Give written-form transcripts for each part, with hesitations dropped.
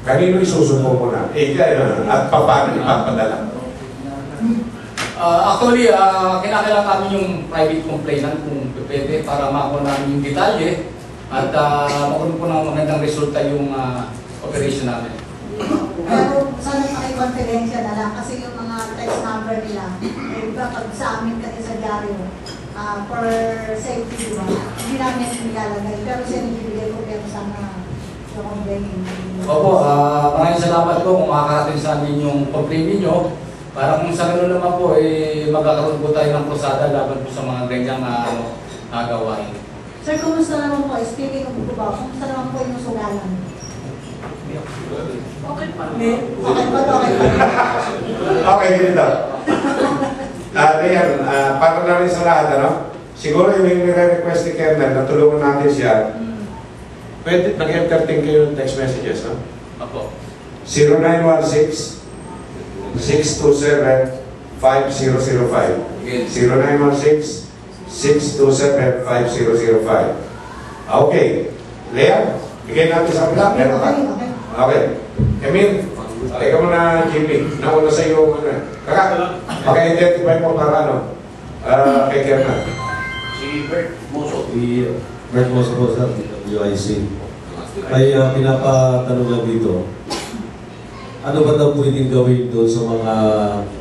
Kanino isusumbong mo na? At paano ipapadala? Actually, kinakailangan namin yung private complainant kung pwede para makuha namin yung detalye at makuha po ng magandang resulta yung operation namin. Pero sana pakikonfidensya na lang kasi yung mga text number nila, iba pag sa amin kasi sa dyaryo, for safety, diba? Hindi namin nilalagay. Pero sinibigay ko pero sana yung complaint. Opo, maraming salamat po kung makakarating sa amin yung complaint ninyo. Para kung sa gano'n naman po, magkakaroon po tayo ng krusada laban po sa mga ganyang gawain. Sir, kumusta naman po? Speaking of Cubao, kumusta naman po yung sugalan? Okay pa. Okay, ganito. Ayan, para na rin sa lahat, ano? Siguro yung nire-request ni Kernel na tulungan natin siya. Pwede, nag-entertain kayo ng text messages, no? Opo. 0916-627-5005. 0916-627-5005. Okay. Lea, bigay natin sa kapila. Meron ka? Okay. Emil, teka mo na, Jimmy. Nauna sa iyo, paka-identify mo para ano? Kay Kernel. Si Bert Moso. Si Bert Moso po sa UIC. Ay pinapatanong lang dito, ano ba daw pwedeng gawin doon sa mga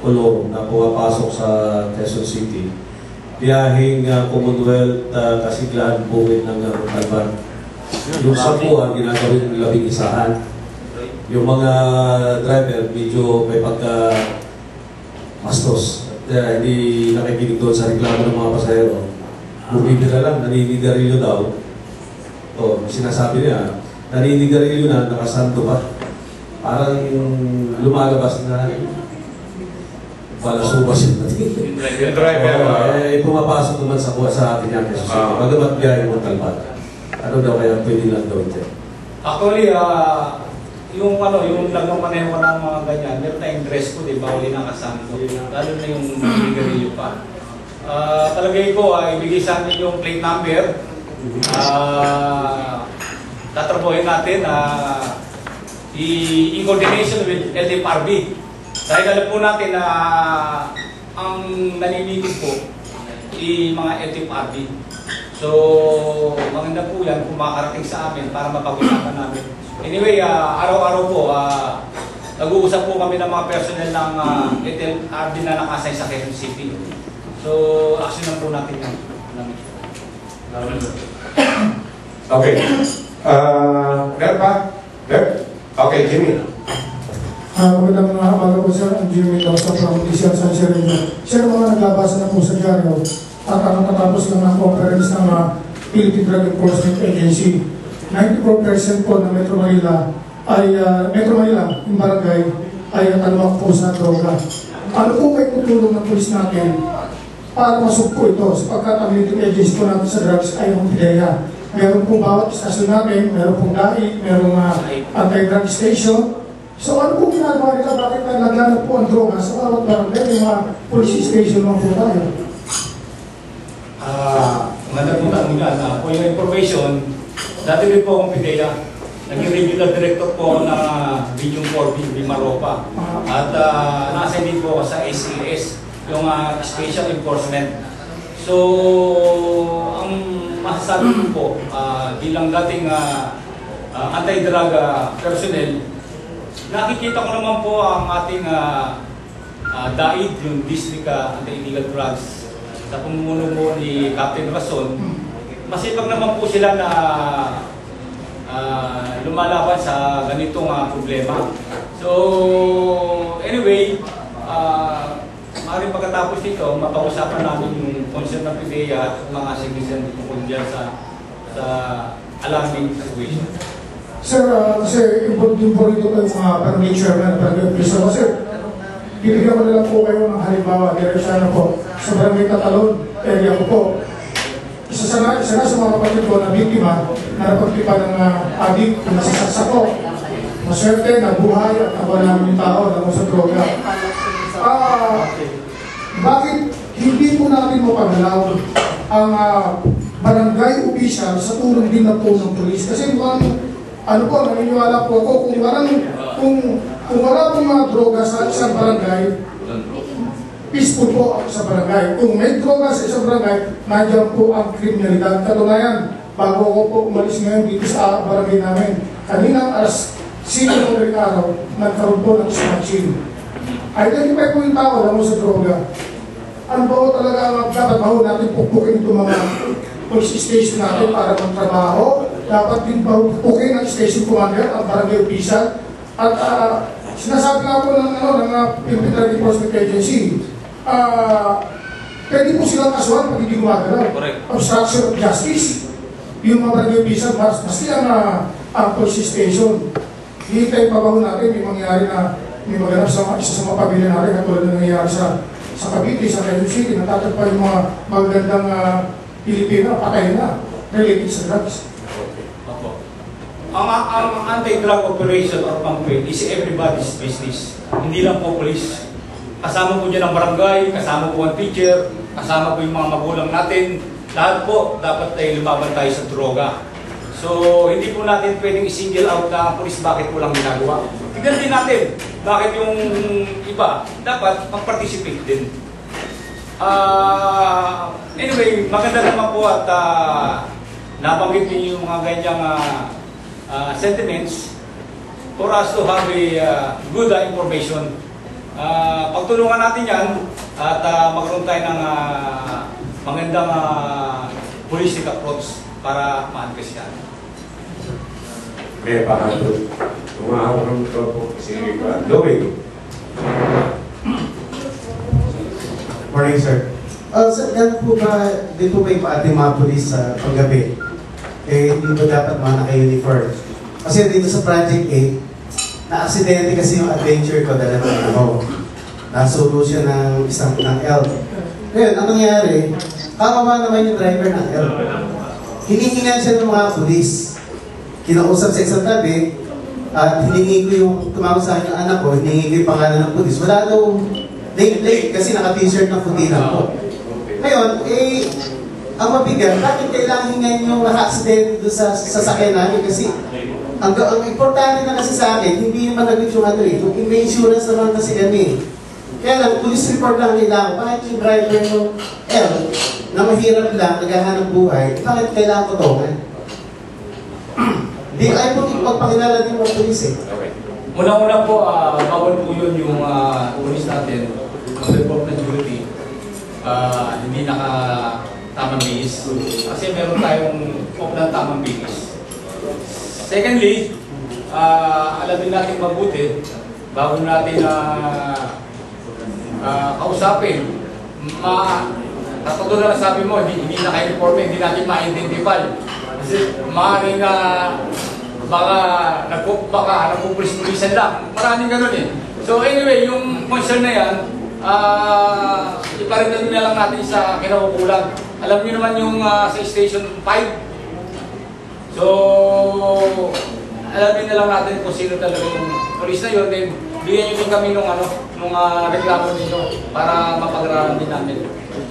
kolong na pumapasok sa Quezon City? Biyaheng Commonwealth, Kasiglahan, Buwin ng Talban. Yung 10 ginagawin ng 11. Yung mga driver, medyo may pagka-mastos. Hindi nakikinig doon sa reklamo ng mga pasahero. Bumibira lang, naninigarilyo daw. O, sinasabi niya, naninigarilyo na, nakasando pa. Parang lumalabas na balasubas yung driver. Pumapasok naman sa atin yan. Magamat biyahe mo Talban. Ano daw kaya pwede lang daw ito? Actually, yung nagmamaneho ko ng mga ganyan, meron tayong dress code, bawal na kasando. Lalo na yung bigarilyo pa. Talagay ko, ibigay sa amin yung plate number. Tatrabuhin natin in coordination with LTFRB. Dahil alam po natin na ang naniligid po mga LTFRB. So, maganda po yan kung makakarating sa amin para mapag-usapan namin. Anyway, araw-araw po, nag-uusap po kami ng mga personnel ng LTFRB na nakasay sa Quezon City. So, action po natin yan. Okay. Meron pa? Okay, Jimmy. Magandang umaga po sir, ang Jimmy Dosa from DCL San Sereno. Sir, mga naglabasa na po sa dyaryo at natapos lang ang conference ng Philippine Drug Enforcement Agency. 94% po ng Metro Manila ay yung barangay ay talwak po sa droga. Ano po may tutulong ng pulis natin para masugpo ito sapagkat ang Philippine Agency po natin sa drugs ay ang PIDEA. Meron pong bawat istasyon natin, meron pong DAI, merong anti-drug station. So ano po ginagawa nila? Bakit naglaganap po ang droga sa bawat barangay? May mga police station lang po tayo. Maganda po tanong yan. Po yung information, dati rin po akong PIDEA. Naging regional director po ng Region 4, Bimaropa. At nasa din po ako sa ACS, yung Special Enforcement. So, ang masasabi ko po, bilang dating anti-drug personnel, nakikita ko naman po ang ating DAID, yung District Anti-Illegal Drugs, sa pamumuno mo ni Captain Rason. Masipag naman po sila na lumalaban sa ganitong problema. So, anyway, maaaring pagkatapos nito, mapag-usapan namin yung concern ng PIDEA at mga citizen tungkol dyan sa alarming situation. Sir, kasi involved din po rito kayo mga barangay chairman at barangay officer. Kasi bibigyan ko na lang po kayo ng halimbawa, direksya po sa barangay Tatalon, area ko po. Isa na sa mga kapatid ko na biktima na napagtipa ng adik na sasaksak ko. Maswerte, nabuhay at nakuha namin yung tao na sa droga. Bakit hindi po natin mapagalaw ang barangay official sa tulong din na po ng polis? Kasi mukhang ano po, naniniwala po ako kung wala pong mga droga sa isang barangay, peaceful po ako sa barangay. Kung may droga sa isang barangay, nandiyan po ang kriminalidad. Katunayan, bago ako po umalis ngayon dito sa barangay namin, kaninang alas 5 ng ulit araw, nagkaroon po ng snatching. Identify po yung tao na mo sa droga. Ano ba po talaga ang dapat ba natin pupukin itong mga police station natin para magtrabaho? Dapat din ba pupukin ang station commander, ang barangay official? At sinasabi nga po ng Philippine Drug Enforcement Agency, pwede po silang kasuhan pag hindi gumagalaw. Obstruction of justice. Yung mga barangay official, maski ang police station. Hihintay pa ba natin, may mangyari na may maganap sa isa sa mga pamilya natin, katulad na nangyayari sa Cavite, sa Quezon City, natatagpa yung mga magandang Pilipino, patay na, related sa drugs. Ang anti-drug operation or campaign is everybody's business. Hindi lang po police. Kasama po dyan ang barangay, kasama po ang teacher, kasama po yung mga magulang natin. Lahat po dapat ay lumaban tayo sa droga. So, hindi po natin pwedeng i-single out na ang police bakit po lang ginagawa. Tignan din natin bakit yung iba dapat mag-participate din. Anyway, maganda naman po at nabanggit niyo yung mga ganyang sentiments for us to have a good information. Pagtulungan natin yan at magkaroon tayo ng magandang holistic approach para ma-address yan. May pahatod. Umahawak ng mikropo. Sige ka. Louie. Morning, sir. Sir, gano'n po ba, di po ba yung ating mga polis sa paggabi? Hindi ba dapat mga naka-uniform? Kasi dito sa Project 8, na-aksidente kasi yung adventure ko dala ng ako. Nasulo siya ng elk. Ngayon, ang nangyari, kakawa naman yung driver ng elk. Hinihingan siya ng mga polis. Kinausap sa isang tabi, at hiningi ko yung tumawag sa akin ng anak ko, hiningi ko yung pangalan ng polis. Wala daw late kasi naka-t-shirt ng puti lang po. Ngayon, ang mabigat, bakit kailangan hingan yung naka-accident doon sa sasakyan namin? Kasi ang importante na kasi sa akin, hindi yung managot yung yung may insurance naman kasi kami. Kaya lang, police report lang nila, bakit yung driver ng L na mahirap lang, naghahanap buhay, bakit kailangan ko tongan? Hindi ay po pagpakilala din ng police eh. Una-una po, bawal po yun yung police natin, mag-report ng duty, hindi naka-tamang bihis. Kasi meron tayong off ng tamang bihis. Secondly, alamin natin mabuti, bago natin kausapin, katulad na sabi mo, hindi naka-informe, hindi natin ma-identify. Kasi maaaring baka nagpupulis-pulisan lang. Maraming ganun eh. So anyway, yung concern na yan, iparindan na lang natin sa kinaukulan. Alam niyo naman yung sa Station 5. So, alamin na lang natin kung sino talaga yung police na yun. Then, bigyan nyo din kami nung reklamo ninyo para mapag-aralan din namin.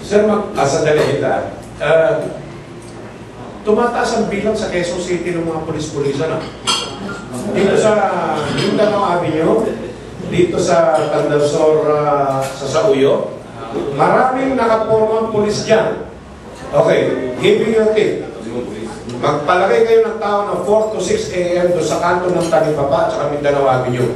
Sir, sandali kita. Tumataas ang bilang sa Quezon City ng mga pulis-pulisan. Dito sa Mindanao Avenue, dito sa Tandarsor, sa Sauyo, maraming nakapormang pulis dyan. Okay, giving you a tip. Magpalagay kayo ng tao ng 4 to 6 a.m. doon sa kanto ng Talipapa at saka Mindanao Avenue.